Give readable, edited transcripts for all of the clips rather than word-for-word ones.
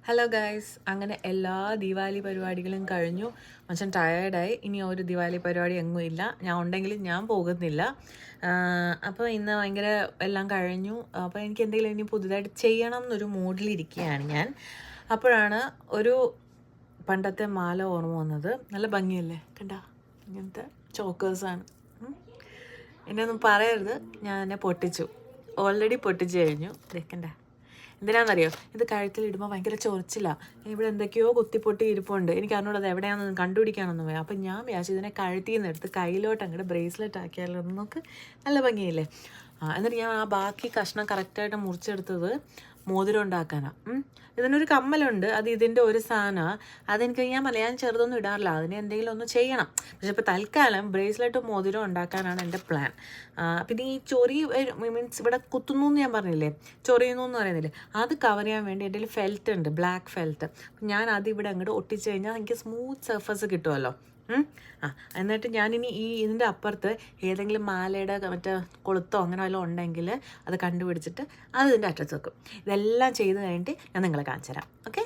Hello guys, അങ്ങനെ എല്ലാ ദിവാലി പരിപാടികളും കഴിഞ്ഞു. മനുഷ്യൻ ടയേർഡായി. ഇനി ഒരു ദിവാലി പരിപാടി എങ്ങും ഇല്ല. ഞാൻ ഉണ്ടെങ്കിലും ഞാൻ പോകുന്നില്ല. അപ്പോൾ ഇന്ന് ഭയങ്കര എല്ലാം കഴിഞ്ഞു. അപ്പോൾ എനിക്ക് എന്തെങ്കിലും ഇനി പുതുതായിട്ട് ചെയ്യണം എന്നൊരു മൂഡിലിരിക്കുകയാണ് ഞാൻ. അപ്പോഴാണ് ഒരു പണ്ടത്തെ മാല ഓർമ്മ വന്നത്. നല്ല ഭംഗിയല്ലേ, കണ്ട? ഇങ്ങനത്തെ ചോക്കേഴ്സാണ്. എന്നെ ഒന്നും പറയരുത്, ഞാൻ എന്നെ പൊട്ടിച്ചു. ഓൾറെഡി പൊട്ടിച്ചു കഴിഞ്ഞു. ഇതൊക്കെണ്ട എന്തിനാണെന്നറിയോ, ഇത് കഴുത്തിലിടുമ്പോൾ ഭയങ്കര ചൊറിച്ചിലാണ്. ഇവിടെ എന്തൊക്കെയോ കുത്തിപ്പൊട്ടി ഇരിപ്പുണ്ട്. എനിക്ക് അറിഞ്ഞൂടെ അത് എവിടെയാണെന്ന് കണ്ടുപിടിക്കാനൊന്നും വേണം. അപ്പം ഞാൻ വിചാരിച്ചു ഇതിനെ കഴുത്തിൽ നിന്ന് എടുത്ത് കയ്യിലോട്ട് അങ്ങോട്ട് ബ്രേസ്ലെറ്റ് ആക്കിയാലോ നമുക്ക് നല്ല ഭംഗിയില്ലേ. എന്നിട്ട് ഞാൻ ആ ബാക്കി കഷ്ണം കറക്റ്റായിട്ട് മുറിച്ചെടുത്തത് മോതിരം ഉണ്ടാക്കാനാണ്. ഇതിനൊരു കമ്മലുണ്ട്, അത് ഇതിൻ്റെ ഒരു സാധനമാണ്. അതെനിക്ക് ഞാൻ ചെറുതൊന്നും ഇടാറില്ല, അതിനെ എന്തെങ്കിലും ഒന്ന് ചെയ്യണം. പക്ഷെ ഇപ്പോൾ തൽക്കാലം ബ്രേസ്ലെറ്റും മോതിരം ഉണ്ടാക്കാനാണ് എൻ്റെ പ്ലാൻ. പിന്നെ ഈ ചൊറി മീൻസ് ഇവിടെ കുത്തുന്നു എന്ന് ഞാൻ പറഞ്ഞില്ലേ, ചൊറിയുന്നു എന്ന് പറയുന്നില്ലേ, അത് കവർ ചെയ്യാൻ വേണ്ടി എൻ്റെ കയ്യിൽ ഫെൽറ്റ് ഉണ്ട്, ബ്ലാക്ക് ഫെൽറ്റ്. ഞാൻ അതിവിടെ അങ്ങോട്ട് ഒട്ടിച്ച് കഴിഞ്ഞാൽ എനിക്ക് സ്മൂത്ത് സർഫസ് കിട്ടുമല്ലോ. എന്നിട്ട് ഞാനിനി ഇതിൻ്റെ അപ്പുറത്ത് ഏതെങ്കിലും മാലയുടെ മറ്റേ കൊളുത്തോ അങ്ങനെ വല്ലതും ഉണ്ടെങ്കിൽ അത് കണ്ടുപിടിച്ചിട്ട് അത് ഇതിൻ്റെ അറ്റത്ത് വെക്കും. ഇതെല്ലാം ചെയ്ത് കഴിഞ്ഞിട്ട് ഞാൻ നിങ്ങളെ കാണിച്ചു തരാം. ഓക്കെ.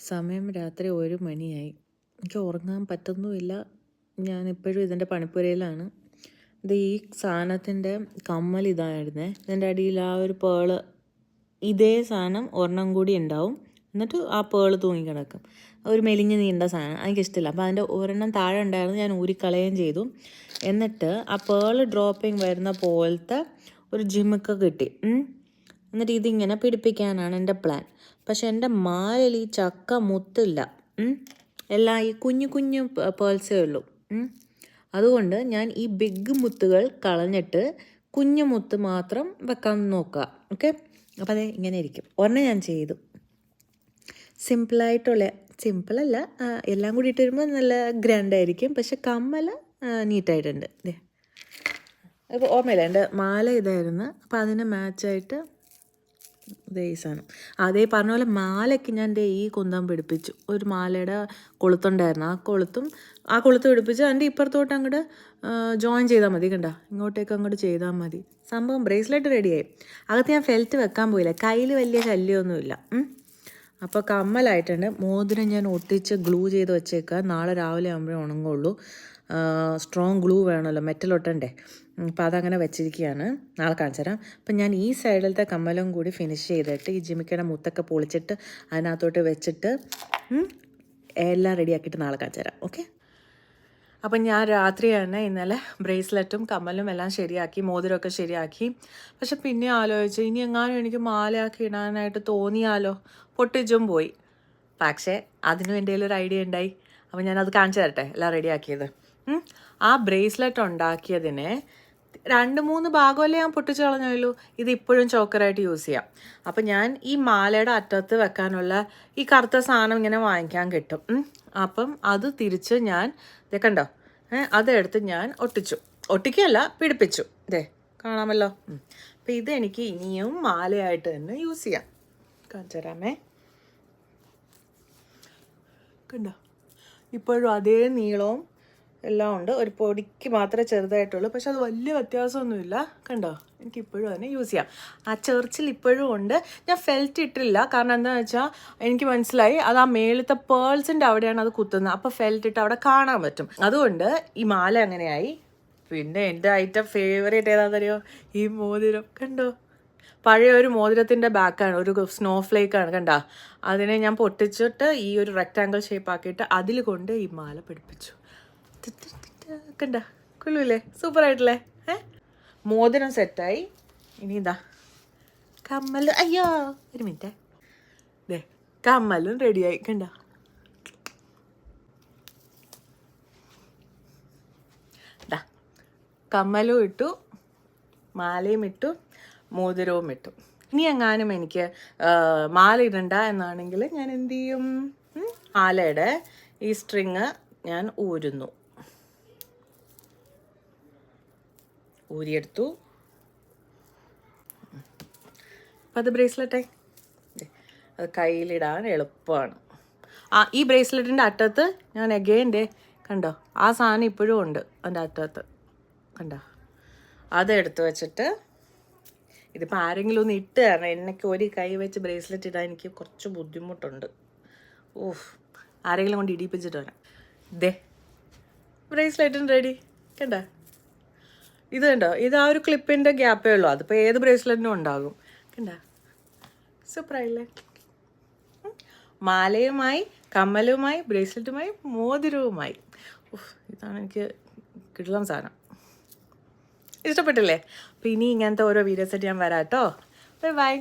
സമയം രാത്രി 1 മണിയായി. എനിക്ക് ഉറങ്ങാൻ പറ്റുന്നുമില്ല. ഞാനിപ്പോഴും ഇതിൻ്റെ പണിപ്പുരയിലാണ്. ഇത് ഈ സാധനത്തിൻ്റെ കമ്മൽ ഇതായിരുന്നേ. ഇതിൻ്റെ അടിയിൽ ആ ഒരു പേള്, ഇതേ സാധനം ഒരെണ്ണം കൂടി ഉണ്ടാവും. എന്നിട്ട് ആ പേള് തൂങ്ങിക്കിടക്കും. ഒരു മെലിഞ്ഞ് നീണ്ട സാധനം, എനിക്കിഷ്ടമില്ല. അപ്പോൾ അതിൻ്റെ ഒരെണ്ണം താഴെ ഉണ്ടായിരുന്നു, ഞാൻ ഊരിക്കളയുകയും ചെയ്തു. എന്നിട്ട് ആ പേള് ഡ്രോപ്പിങ് വരുന്ന പോലത്തെ ഒരു ജിമിക്ക കിട്ടി. എന്നിട്ട് ഇതിങ്ങനെ പിടിപ്പിക്കാനാണ് എൻ്റെ പ്ലാൻ. പക്ഷെ എൻ്റെ മാലയിൽ ഈ ചക്ക മുത്തില്ല. എല്ലാം ഈ കുഞ്ഞു കുഞ്ഞു പേൾസേ ഉള്ളൂ. അതുകൊണ്ട് ഞാൻ ഈ ബിഗ് മുത്തുകൾ കളഞ്ഞിട്ട് കുഞ്ഞു മുത്ത് മാത്രം വെക്കാൻ നോക്കുക. ഓക്കെ. അപ്പോൾ അതെ ഇങ്ങനെ ഇരിക്കും. ഒരെണ്ണം ഞാൻ ചെയ്തു. സിമ്പിളായിട്ടുള്ള, സിമ്പിളല്ല, എല്ലാം കൂടി ഇട്ട് വരുമ്പോൾ നല്ല ഗ്രാൻഡായിരിക്കും. പക്ഷെ കമ്മൽ നീറ്റായിട്ടുണ്ട്. അതെ, അപ്പോൾ ഓർമ്മയില്ല, എൻ്റെ മാല ഇതായിരുന്നു. അപ്പോൾ അതിന് മാച്ചായിട്ട് ഇതേ ഈ സാധനം. അതേ പറഞ്ഞ പോലെ മാലയ്ക്ക് ഞാൻ ഈ കുന്തം പിടിപ്പിച്ചു. ഒരു മാലയുടെ കൊളുത്തുണ്ടായിരുന്നു, ആ കൊളുത്ത് പിടിപ്പിച്ച് അതിൻ്റെ ഇപ്പുറത്തോട്ട് അങ്ങോട്ട് ജോയിൻ ചെയ്താൽ മതി. കണ്ട, ഇങ്ങോട്ടേക്ക് അങ്ങോട്ട് ചെയ്താൽ മതി. സംഭവം ബ്രേസ്ലെറ്റ് റെഡിയായി. അകത്ത് ഞാൻ ഫെൽറ്റ് വെക്കാൻ പോയില്ല, കയ്യിൽ വലിയ ശല്യമൊന്നുമില്ല. അപ്പോൾ കമ്മലായിട്ടുണ്ട്. മോതിരം ഞാൻ ഒട്ടിച്ച് ഗ്ലൂ ചെയ്ത് വെച്ചേക്കുക. നാളെ രാവിലെ ആകുമ്പോഴേ ഉണങ്ങുള്ളൂ. സ്ട്രോങ് ഗ്ലൂ വേണമല്ലോ, മെറ്റൽ ഒട്ടണ്ടേ. അപ്പോൾ അതങ്ങനെ വെച്ചിരിക്കുകയാണ്. നാളെ കാണിച്ചു തരാം. അപ്പം ഞാൻ ഈ സൈഡിലത്തെ കമ്മലും കൂടി ഫിനിഷ് ചെയ്തിട്ട് ഈ ജിമിക്കയുടെ മുത്തൊക്കെ പൊളിച്ചിട്ട് അതിനകത്തോട്ട് വെച്ചിട്ട് എല്ലാം റെഡിയാക്കിയിട്ട് നാളെ കാണിച്ചു തരാം. ഓക്കെ. അപ്പം ഞാൻ രാത്രി തന്നെ ഇന്നലെ ബ്രേസ്ലെറ്റും കമ്മലും എല്ലാം ശരിയാക്കി, മോതിരമൊക്കെ ശരിയാക്കി. പക്ഷെ പിന്നെ ആലോചിച്ച് ഇനി എങ്ങാനും എനിക്ക് മാലയാക്കി ഇടാനായിട്ട് തോന്നിയാലോ, പൊട്ടിച്ചും പോയി. പക്ഷേ അതിനും എൻ്റെ കയ്യിലൊരു ഐഡിയ ഉണ്ടായി. അപ്പം ഞാനത് കാണിച്ചു തരട്ടെ, എല്ലാം റെഡിയാക്കിയത്. ആ ബ്രേസ്ലെറ്റ് ഉണ്ടാക്കിയതിനെ 2-3 ഭാഗമല്ലേ ഞാൻ പൊട്ടിച്ച് കളഞ്ഞല്ലോ. ഇത് ഇപ്പോഴും ചോക്കറായിട്ട് യൂസ് ചെയ്യാം. അപ്പം ഞാൻ ഈ മാലയുടെ അറ്റത്ത് വെക്കാനുള്ള ഈ കറുത്ത സാധനം ഇങ്ങനെ വാങ്ങിക്കാൻ കിട്ടും. അപ്പം അത് തിരിച്ച് ഞാൻ കണ്ടോ, അതെടുത്ത് ഞാൻ ഒട്ടിക്കുകയല്ല, പിടിപ്പിച്ചു. ഇതേ കാണാമല്ലോ. അപ്പം ഇതെനിക്ക് ഇനിയും മാലയായിട്ട് തന്നെ യൂസ് ചെയ്യാം. കാണിച്ചു തരാമേ. കണ്ടോ, ഇപ്പോഴും അതേ നീളവും എല്ലാം ഉണ്ട്. ഒരു പൊടിക്ക് മാത്രമേ ചെറുതായിട്ടുള്ളൂ, പക്ഷെ അത് വലിയ വ്യത്യാസമൊന്നുമില്ല. കണ്ടോ, എനിക്കിപ്പോഴും അതിനെ യൂസ് ചെയ്യാം. ആ ചെറിച്ചിൽ ഇപ്പോഴും ഉണ്ട്. ഞാൻ ഫെൽറ്റ് ഇട്ടില്ല, കാരണം എന്താണെന്ന് വെച്ചാൽ എനിക്ക് മനസ്സിലായി അത് ആ മേളത്തെ പേൾസിൻ്റെ അവിടെയാണ് അത് കുത്തുന്നത്. അപ്പോൾ ഫെൽറ്റ് ഇട്ട് അവിടെ കാണാൻ പറ്റും. അതുകൊണ്ട് ഈ മാല അങ്ങനെയായി. പിന്നെ എൻ്റെ ഐറ്റം ഫേവറേറ്റ് ഏതാണെന്നറിയോ, ഈ മോതിരം. കണ്ടോ, പഴയ ഒരു മോതിരത്തിൻ്റെ ബാക്കാണ്, ഒരു സ്നോ ഫ്ലേക്കാണ്. കണ്ടോ, അതിനെ ഞാൻ പൊട്ടിച്ചിട്ട് ഈ ഒരു റെക്റ്റാങ്കിൾ ഷേപ്പ് ആക്കിയിട്ട് അതിൽ കൊണ്ട് ഈ മാല പിടിപ്പിച്ചു. കണ്ട, കൊള്ളൂല്ലേ, സൂപ്പറായിട്ടല്ലേ. മോതിരം സെറ്റായി. ഇനി ഇതാ കമ്മൽ. അയ്യോ, ഒരു മിനിറ്റ്. ദേ കമ്മലും റെഡിയായി. കണ്ട, ഇതാ കമ്മലും ഇട്ടു, മാലയും ഇട്ടു, മോതിരവും ഇട്ടു. ഇനി എങ്ങാനും എനിക്ക് മാല ഇടണ്ട എന്നാണെങ്കിൽ ഞാൻ എന്ത് ചെയ്യും, മാലയുടെ ഈ സ്ട്രിങ് ഞാൻ ഊരിയെടുത്തു. അപ്പം അത് ബ്രേസ്ലെറ്റായി. അത് കയ്യിലിടാൻ എളുപ്പമാണ്. ഈ ബ്രേസ്ലെറ്റിൻ്റെ അറ്റത്ത് ഞാൻ എഗെയിൻ്റെ കണ്ടോ, ആ സാധനം ഇപ്പോഴും ഉണ്ട് അതിൻ്റെ അറ്റത്ത്. കണ്ടോ, അതെടുത്ത് വെച്ചിട്ട് ഇതിപ്പോൾ ആരെങ്കിലും ഒന്ന് ഇട്ട് തരണം. എനിക്ക് ഒരു കൈ വെച്ച് ബ്രേസ്ലെറ്റ് ഇടാൻ എനിക്ക് കുറച്ച് ബുദ്ധിമുട്ടുണ്ട്. ഓഹ്, ആരെങ്കിലും കൊണ്ട് ഇടിപ്പിച്ചിട്ട് വരാം. ദേ ബ്രേസ്ലെറ്റും റെഡി. കണ്ട, ഇത് കണ്ടോ, ഇത് ആ ഒരു ക്ലിപ്പിൻ്റെ ഗ്യാപ്പേ ഉള്ളൂ. അതിപ്പോൾ ഏത് ബ്രേസ്ലെറ്റിനും ഉണ്ടാകും. കണ്ട, സൂപ്പറായില്ലേ? മാലയുമായി, കമ്മലുമായി, ബ്രേസ്ലെറ്റുമായി, മോതിരവുമായി. ഇതാണ് എനിക്ക് കിട്ടുന്ന സാധനം. ഇഷ്ടപ്പെട്ടില്ലേ? അപ്പോൾ ഇനി ഇങ്ങനത്തെ ഓരോ വീഡിയോസായിട്ട് ഞാൻ വരാം കേട്ടോ. Bye bye.